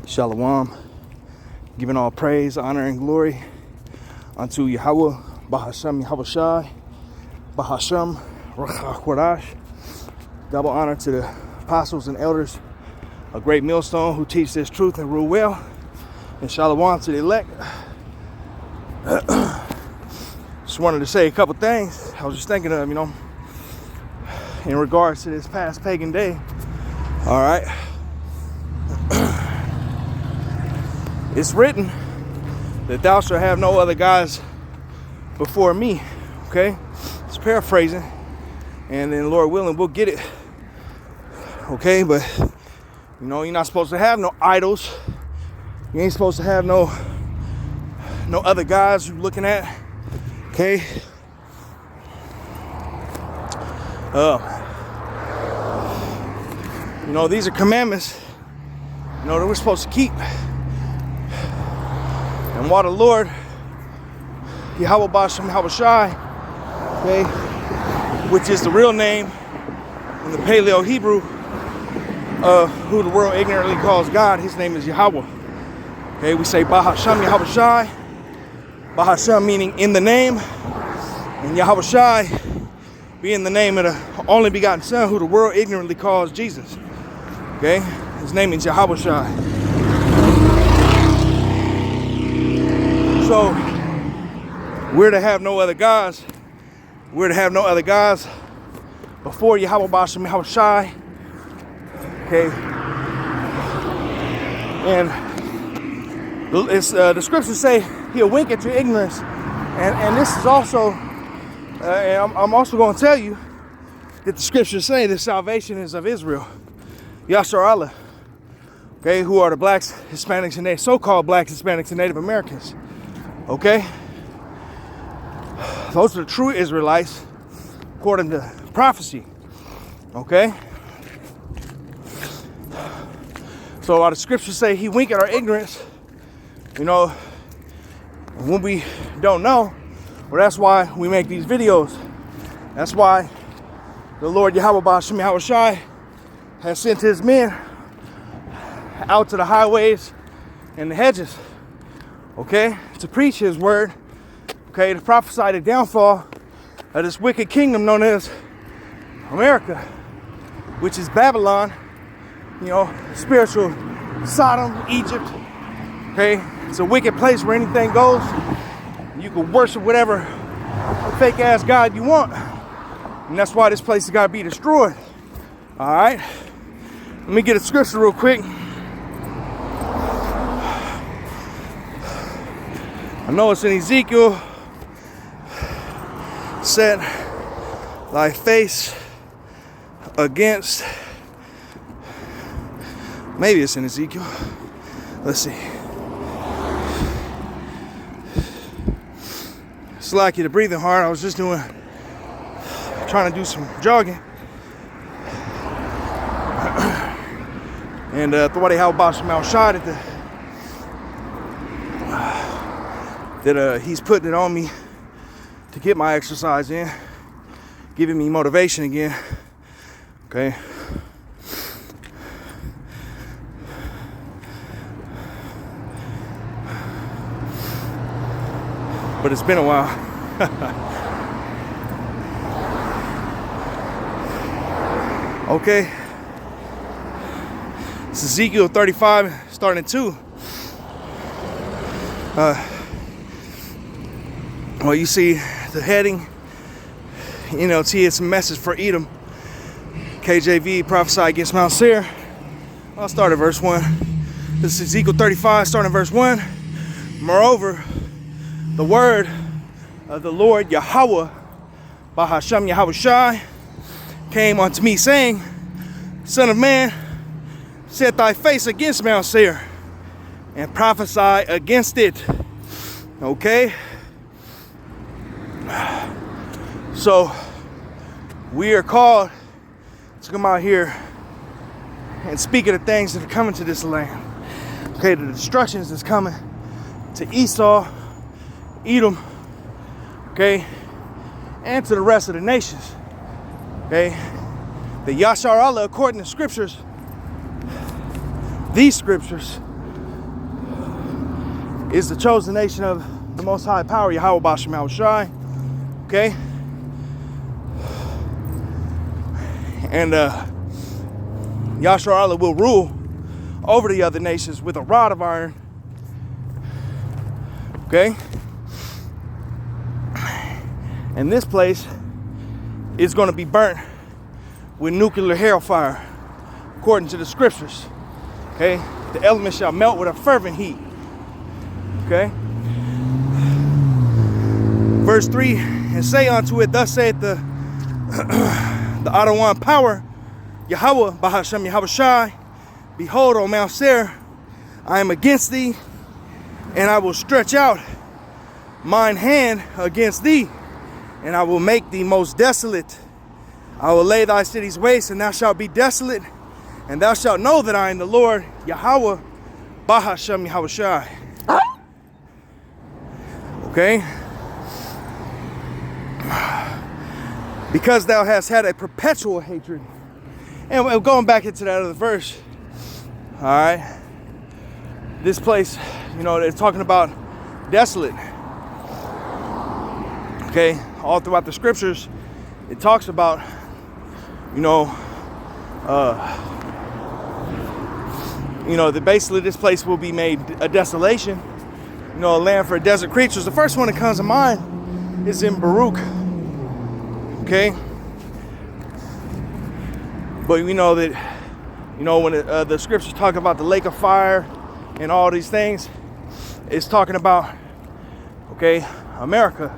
Shalom, giving all praise, honor, and glory unto Yahweh, Bahasham Yahushai, Bahasham Rachakwadash. Double honor to the apostles and elders, a great millstone who teach this truth and rule well. And shalom to the elect. Just wanted to say a couple things I was just thinking of, in regards to this past pagan day. All right. It's written that thou shalt have no other gods before me. Okay? It's paraphrasing. And then Lord willing, we'll get it. Okay? But, you're not supposed to have no idols. You ain't supposed to have no other gods you're looking at. Okay? These are commandments, that we're supposed to keep. And while the Lord, Yahweh Bashem Yahushai, okay, which is the real name in the Paleo Hebrew of who the world ignorantly calls God, his name is Yahweh. Okay, we say Bahasham Yahushai, Bahasham meaning in the name, and Yahushai being the name of the only begotten Son who the world ignorantly calls Jesus. Okay, his name is Yahushai. So we're to have no other gods. We're to have no other gods before Yahweh Bashem Yahushai. Okay, and the scriptures say he'll wink at your ignorance, and this is also, and I'm also going to tell you that the scriptures say that salvation is of Israel, Yashar Allah. Okay, who are the blacks, Hispanics, and so-called blacks, Hispanics, and Native Americans. Okay, those are the true Israelites according to prophecy. Okay, so while the scriptures say he wink at our ignorance, when we don't know, well, that's why we make these videos. That's why the Lord Yahweh Bashem Yahushai has sent his men out to the highways and the hedges, okay, to preach his word, okay, to prophesy the downfall of this wicked kingdom known as America, which is Babylon, spiritual Sodom, Egypt. Okay, it's a wicked place where anything goes. You can worship whatever fake ass god you want, and that's why this place has got to be destroyed. All right, let me get a scripture real quick. I know it's in Ezekiel. Set thy face against. Maybe it's in Ezekiel. Let's see. It's like you're breathing hard. I was just trying to do some jogging. And thought how about some outside that he's putting it on me to get my exercise in, giving me motivation again. Okay. But it's been a while. Okay. It's Ezekiel 35, starting at 2. Well, you see the heading, NLT, it's a message for Edom. KJV, prophesy against Mount Seir. I'll start at verse 1. This is Ezekiel 35, starting at verse 1. Moreover, the word of the Lord Yahweh, Bahasham Yahushai, came unto me, saying, Son of man, set thy face against Mount Seir, and prophesy against it. Okay? So, we are called to come out here and speak of the things that are coming to this land. Okay, the destructions that's coming to Esau, Edom, okay, and to the rest of the nations. Okay, the Yashar Allah, according to scriptures, these scriptures, is the chosen nation of the Most High Power, Yahweh Bashem Yahushai. Okay? And Yahshua Allah will rule over the other nations with a rod of iron. Okay? And this place is going to be burnt with nuclear hellfire, according to the scriptures. Okay? The elements shall melt with a fervent heat. Okay? Verse 3, and say unto it, thus saith the Adawan power, Yahweh, Bahashem Yahushai, behold, O Mount Seir, I am against thee, and I will stretch out mine hand against thee, and I will make thee most desolate. I will lay thy cities waste, and thou shalt be desolate, and thou shalt know that I am the Lord, Yahweh, Bahashem Yahushai. Okay? Because thou hast had a perpetual hatred. And going back into that other verse, all right, this place, you know, they're talking about desolate. Okay, all throughout the scriptures, it talks about, that basically this place will be made a desolation, a land for desert creatures. The first one that comes to mind is in Baruch. Okay, but we know that, when the scriptures talk about the lake of fire and all these things, it's talking about, okay, America,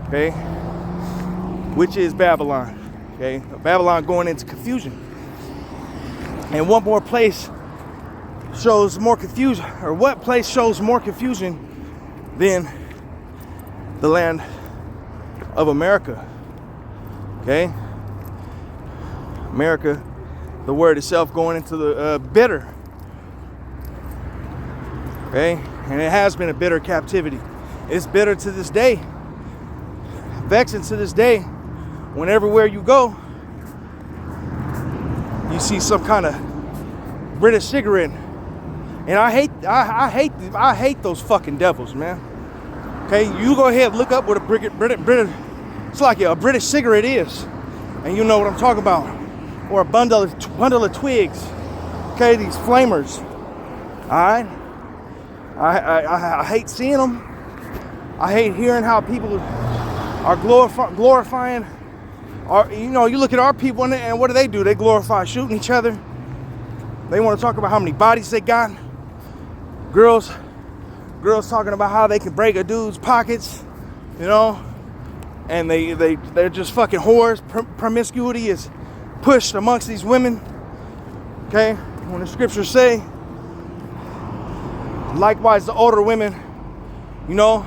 okay, which is Babylon, okay, Babylon going into confusion. And one more place shows more confusion, or what place shows more confusion than the land of America? Okay, America, the word itself going into the bitter. Okay, and it has been a bitter captivity. It's bitter to this day, vexing to this day. When everywhere you go, you see some kind of British cigarette, and I hate those fucking devils, man. Okay, you go ahead and look up what a British. It's like a British cigarette is, and you know what I'm talking about, or a bundle of twigs. Okay, these flamers. All right, I hate seeing them. I hate hearing how people are glorifying. You look at our people and what do? They glorify shooting each other. They want to talk about how many bodies they got. Girls talking about how they can break a dude's pockets, and they're just fucking whores. Promiscuity is pushed amongst these women. Okay, when the scriptures say, likewise the older women, I'm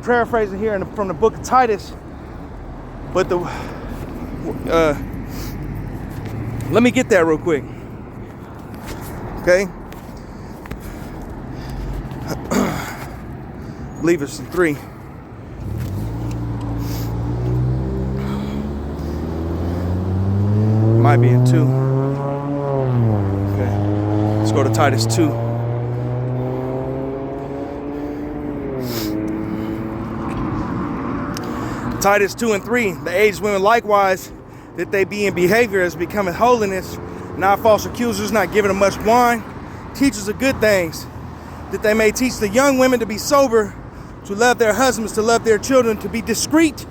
paraphrasing here from the book of Titus, but let me get that real quick. Okay, I believe it's in 3. Might be in 2. Okay, let's go to Titus 2. Titus 2 and 3. The aged women likewise, that they be in behavior as becoming holiness, not false accusers, not giving them much wine, teachers of good things, that they may teach the young women to be sober, to love their husbands, to love their children, to be discreet,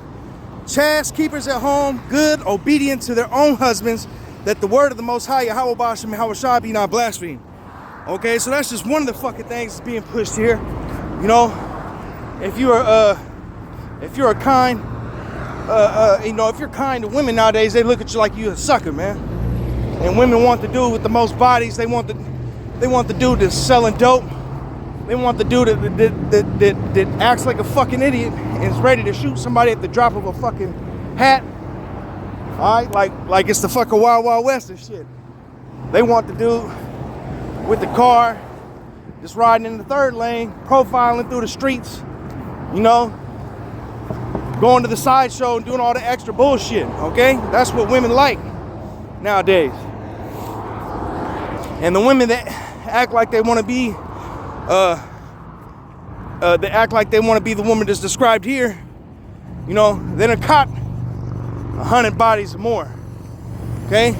chaste, keepers at home, good, obedient to their own husbands, that the word of the Most High, Yahweh Bashem Yahushai, be not blasphemed. Okay, so that's just one of the fucking things that's being pushed here. If you're kind, if you're kind to women nowadays, they look at you like you're a sucker, man. And women want the dude with the most bodies. They want the dude that's selling dope. They want the dude that acts like a fucking idiot and is ready to shoot somebody at the drop of a fucking hat. All right, like it's the fucking Wild Wild West and shit. They want the dude with the car, just riding in the third lane, profiling through the streets, going to the sideshow and doing all the extra bullshit. Okay, that's what women like nowadays. And the women that act like they want to be they act like they want to be the woman that's described here, you know, they done caught 100 bodies or more. Okay?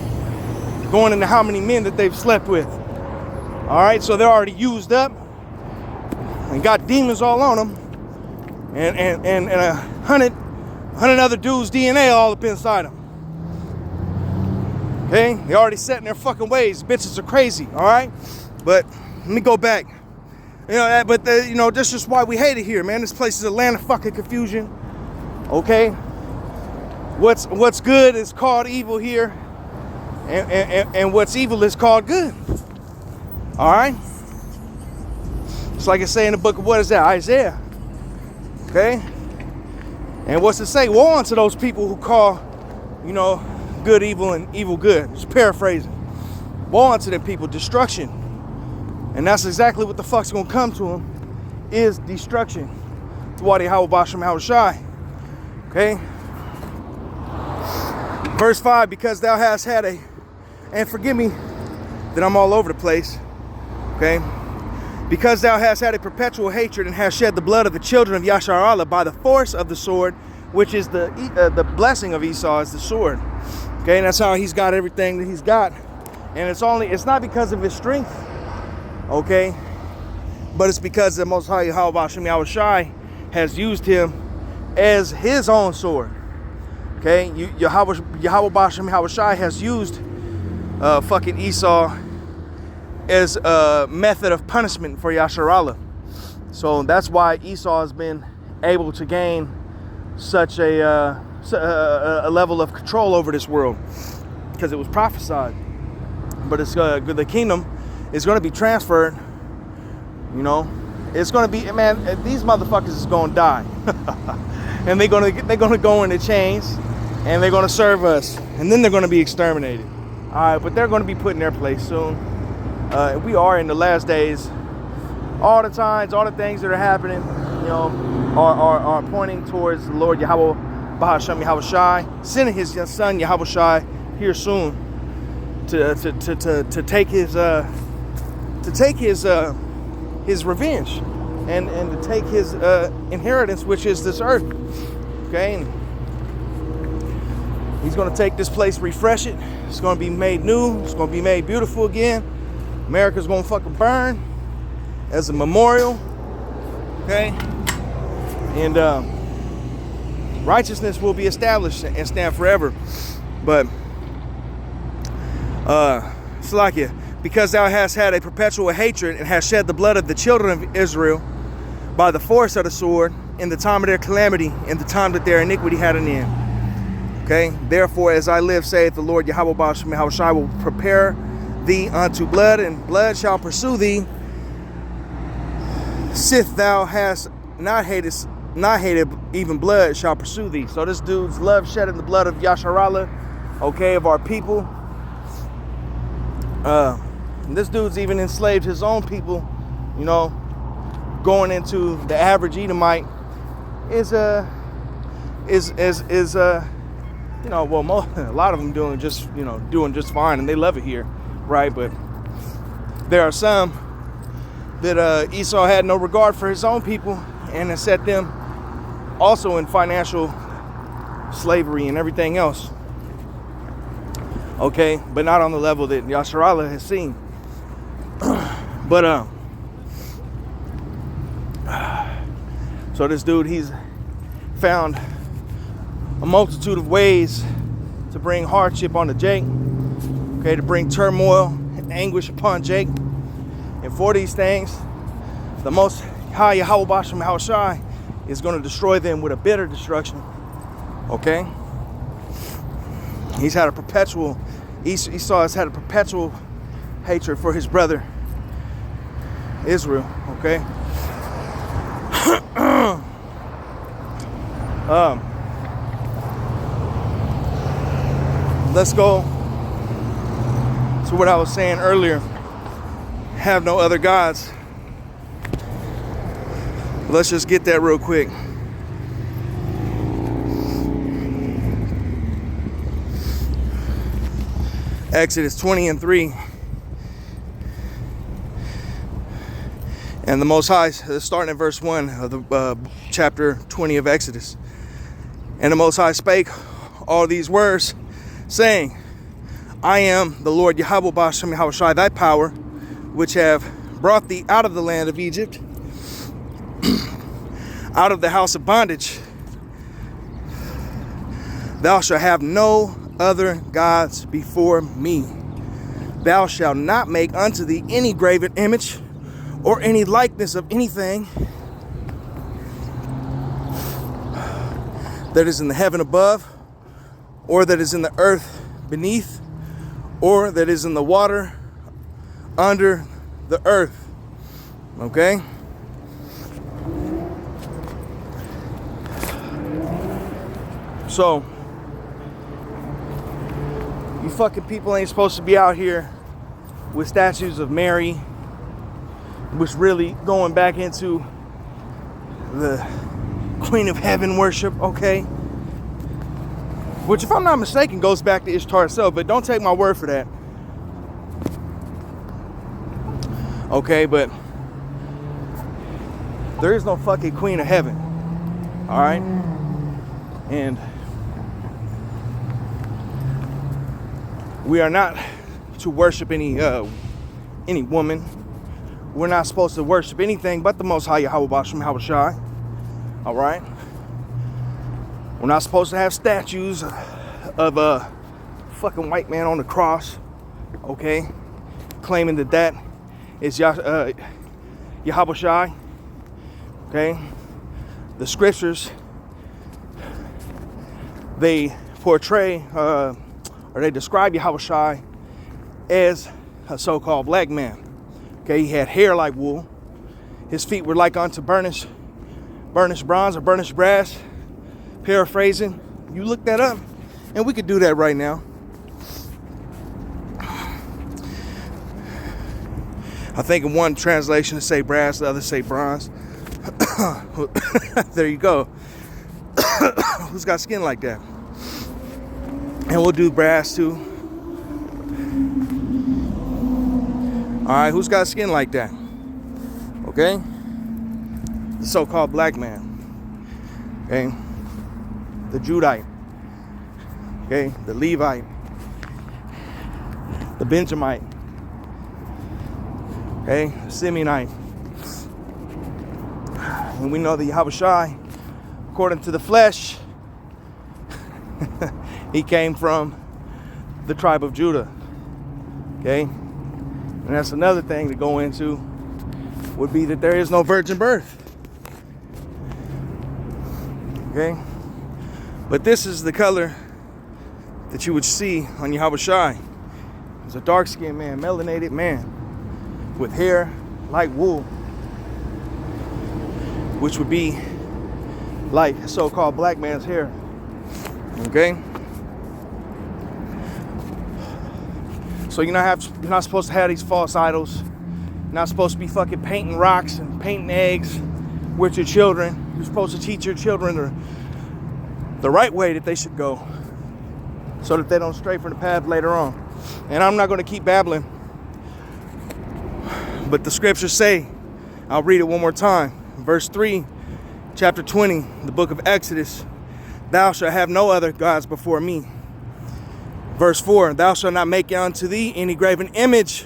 Going into how many men that they've slept with. Alright, so they're already used up and got demons all on them. And 100 other dudes' DNA all up inside them. Okay? They already set in their fucking ways. Bitches are crazy, alright? But let me go back. You know, you know, that's just why we hate it here, man. This place is a land of fucking confusion. Okay? What's good is called evil here. And what's evil is called good. Alright? It's like it say in the book of, what is that? Isaiah. Okay? And what's it say? Woe unto those people who call, you know, good evil and evil good. Just paraphrasing. Woe unto them people, destruction. And that's exactly what the fuck's gonna come to them, is destruction. Thwadi Hawabashim Hawashai. Okay? Verse 5, because thou hast had a, and forgive me that I'm all over the place, okay? Because thou hast had a perpetual hatred and hast shed the blood of the children of Yasharallah by the force of the sword, which is the blessing of Esau is the sword. Okay, and that's how he's got everything that he's got. And it's not because of his strength, okay? But it's because the Most High Yahweh Shai has used him as his own sword. Okay, Yahweh Shai has used fucking Esau as a method of punishment for Yasharallah. So that's why Esau has been able to gain such a level of control over this world, because it was prophesied. But it's the kingdom is going to be transferred. You know, it's going to be, man. These motherfuckers is going to die, and they're going to go into chains, and they're going to serve us, and then they're going to be exterminated. All right, but they're going to be put in their place soon. We are in the last days. All the times, all the things that are happening, you know, are pointing towards the Lord Yahweh Bahasham Yahweh Shai, sending his son Yahweh Shai here soon to take his revenge and to take his inheritance, which is this earth. Okay, and he's going to take this place, refresh it. It's going to be made new. It's going to be made beautiful again. America's going to fucking burn as a memorial. Okay, and righteousness will be established and stand forever. But Salakia, because thou hast had a perpetual hatred and hast shed the blood of the children of Israel by the force of the sword in the time of their calamity, in the time that their iniquity had an end. Okay, therefore, as I live, saith the Lord Yahweh Ba'ashim Yahushai, will prepare thee unto blood, and blood shall pursue thee, sith thou hast not hated even blood shall pursue thee. So this dude's love shedding the blood of Yasharallah, okay, of our people. This dude's even enslaved his own people, you know. Going into the average Edomite is you know, well, a lot of them doing just fine, and they love it here, right? But there are some that Esau had no regard for his own people, and has set them also in financial slavery and everything else. Okay, but not on the level that Yasharallah has seen. But so this dude, he's found a multitude of ways to bring hardship onto Jake, okay, to bring turmoil and anguish upon Jake. And for these things, the Most High Yahweh Basham Hawashai is going to destroy them with a bitter destruction. Okay? Esau has had a perpetual hatred for his brother Israel. Okay? Let's go to what I was saying earlier. Have no other gods. Let's just get that real quick. Exodus 20:3. And the Most High, starting at verse 1 of the chapter 20 of Exodus. And the Most High spake all these words, saying, I am the Lord Yahweh B'Shem Yahushai, thy power, which have brought thee out of the land of Egypt, out of the house of bondage. Thou shalt have no other gods before me. Thou shalt not make unto thee any graven image or any likeness of anything that is in the heaven above, or that is in the earth beneath, or that is in the water under the earth. Okay? So, you fucking people ain't supposed to be out here with statues of Mary, which really going back into the Queen of Heaven worship, okay? Which, if I'm not mistaken, goes back to Ishtar itself, but don't take my word for that. Okay, but there is no fucking Queen of Heaven, all right? And we are not to worship any woman. We're not supposed to worship anything but the Most High Yahweh B'Shem Yahushai. All right. We're not supposed to have statues of a fucking white man on the cross. Okay, claiming that is Yahushai. Okay, the scriptures, they portray or they describe Yahushai as a so-called black man. Okay, he had hair like wool. His feet were like unto burnished bronze or burnished brass. Paraphrasing, you look that up, and we could do that right now. I think in one translation it say brass, the other say bronze. There you go. Who's got skin like that? And we'll do brass too. Alright, who's got skin like that? Okay? The so-called black man. Okay? The Judite. Okay? The Levite. The Benjamite. Okay? The Simeonite. And we know that Yahushai, according to the flesh, he came from the tribe of Judah. Okay? And that's another thing to go into, would be that there is no virgin birth. Okay? But this is the color that you would see on Yahushai. He's a dark-skinned man, melanated man, with hair like wool, which would be like a so-called black man's hair. Okay? So you're not supposed to have these false idols. You're not supposed to be fucking painting rocks and painting eggs with your children. You're supposed to teach your children the right way that they should go, so that they don't stray from the path later on. And I'm not going to keep babbling, but the scriptures say, I'll read it one more time. Verse 3, chapter 20, the book of Exodus, thou shalt have no other gods before me. Verse 4, thou shalt not make unto thee any graven image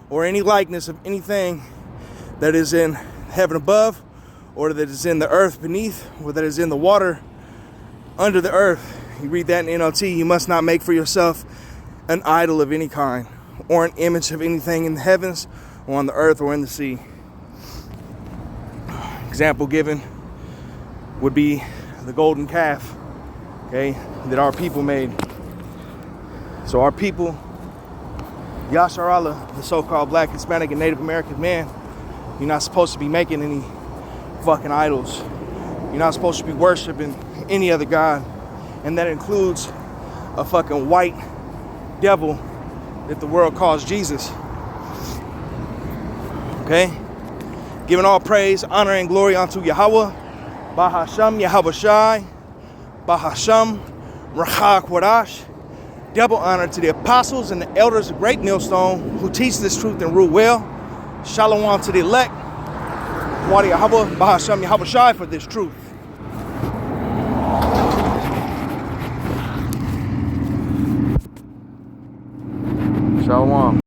or any likeness of anything that is in heaven above, or that is in the earth beneath, or that is in the water under the earth. You read that in NLT. You must not make for yourself an idol of any kind, or an image of anything in the heavens, or on the earth, or in the sea. Example given would be the golden calf, okay, that our people made. So our people, Yashar Allah, the so-called black, Hispanic, and Native American man, you're not supposed to be making any fucking idols. You're not supposed to be worshiping any other god. And that includes a fucking white devil that the world calls Jesus. Okay? Giving all praise, honor, and glory unto Yahweh, Bahasham Yahushai, Bahasham Racha Kwadash. Double honor to the apostles and the elders of Great Millstone who teach this truth and rule well. Shalom to the elect. Wadi Yahweh Bahasham Yahweh Shai for this truth. Shalom.